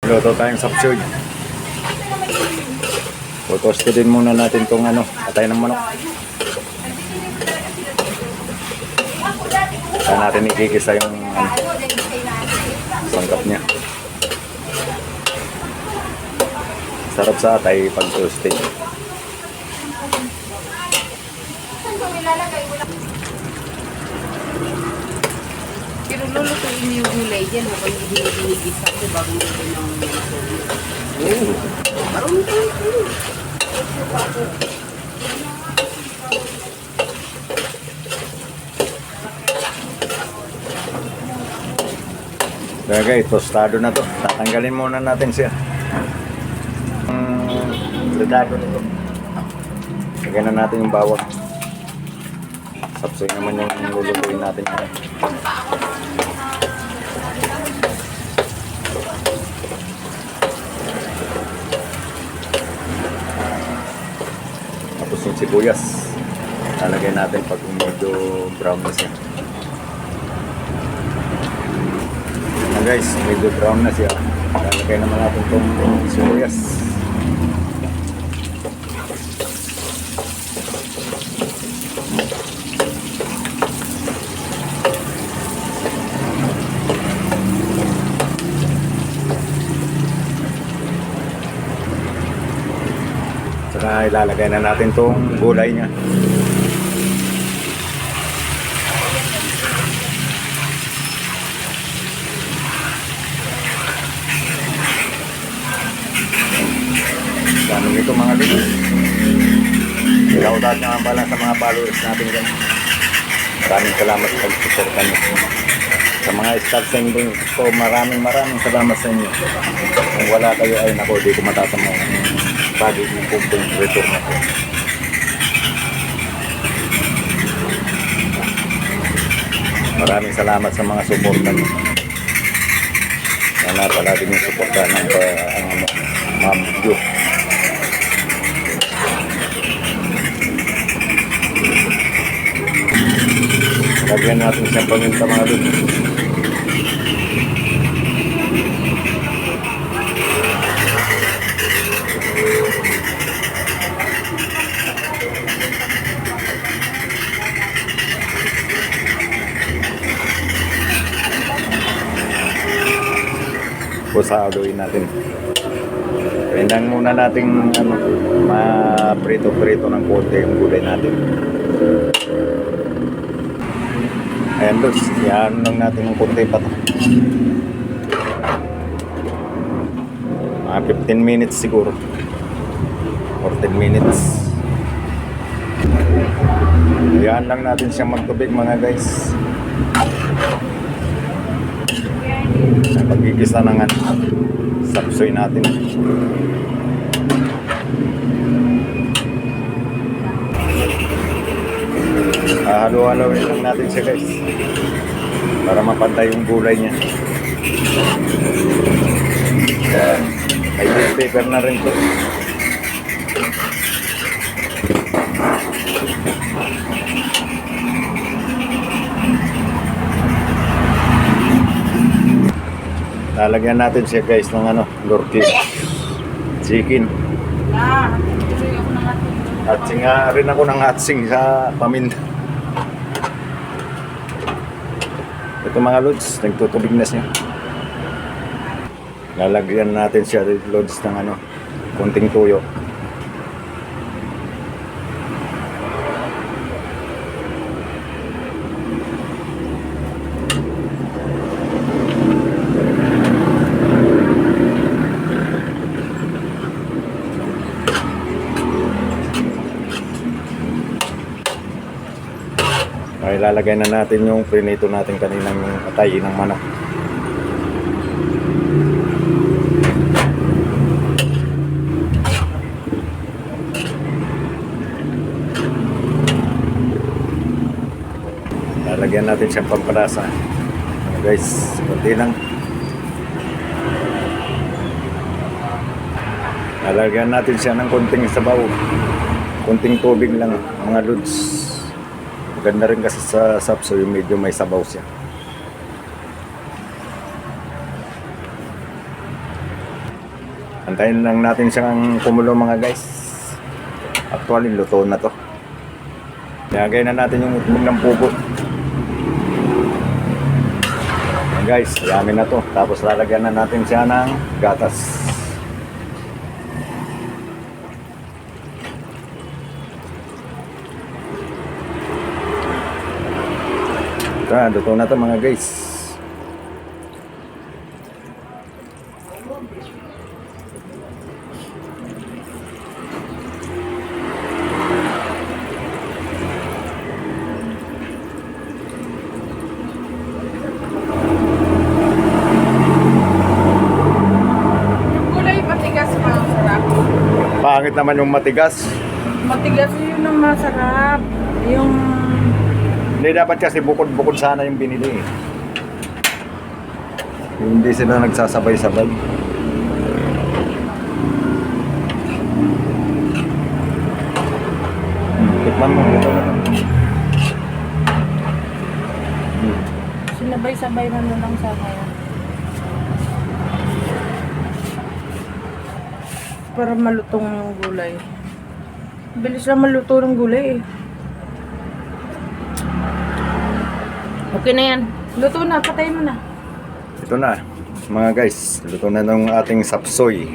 Luto tayong sapsoy. Toste din muna natin itong atay ng manok. Saan natin ikikisa yung sangkap niya. Sarap sa atay pag toasted. Pero lulutuin niyo yung gulay dyan, huwag yung hinigisa ko bago nito ng Oo. marunong ito. Kaya guys, tostado na to. Tatanggalin muna natin siya. Tostado nito. Lagyan na natin yung bawang. Sapsoy naman yung lulutuin natin. Tapos yung sibuyas. Lalagay natin pag medyo brown na siya. Ayan guys, medyo brown na siya. Lalagay naman natin itong sibuyas. Saka ilalagay na natin itong gulay niya. Ganun ito mga lito. Ilaudat nga pala sa mga followers natin dyan. Maraming salamat sa pag-supportan nyo. Sa mga staff sa inyo ito, maraming salamat sa inyo. Kung wala kayo ay nako, di ko matatamo bagay yung pumping return na ko. Maraming salamat sa mga suporta nyo. Sana palagi yung suporta ng Ma'am Jo. Lagyan natin siyang paminta mga lito. Pusadoin natin. Pindan muna natin ma-prito-prito ng konti yung gulay natin. Ayan dos, yan lang natin ng konti pa to. Mga 15 minutes siguro. Or 10 minutes. Ayan lang natin siyang magtubig mga guys. Pagigisa ng sapsoy natin. Halo-haloin lang natin siya guys para mapantay yung gulay niya. May newspaper na rin to. Lalagyan natin siya guys ng lorky chicken. Hatsing rin ako ng hatsing sa paminta. Ito mga lods, nagtutubig na siya. Lalagyan natin siya lods ng konting tuyo. Ay, lalagay na natin yung prinito natin kaninang atay ng manok. Lalagyan natin siyang pampalasa. Guys, konti lang. Lalagyan natin siya ng konting sabaw. Konting tubig lang mga lods. Maganda rin kasi sa sapsoy yung medyo may sabaw siya. Antayin lang natin siyang kumulo mga guys. Actually, luto na to. Nilagay na natin yung itlog ng pugo. Ayan guys, yamin na to. Tapos lalagyan na natin siya ng gatas. Luto na to mga guys. Gulay matigas masarap. Pangit naman yung matigas. Matigas yun ang masarap. Yung Hindi dapat kasi bukod-bukod sana yung binili. Hindi sila nagsasabay-sabay. Tikman mo. sinabay-sabay na lang sana yan. Para malutong yung gulay. Bilis lang maluto ng gulay eh. Okay na yan. Luto na, patay mo na. Ito na, mga guys. Luto na ng ating sapsoy.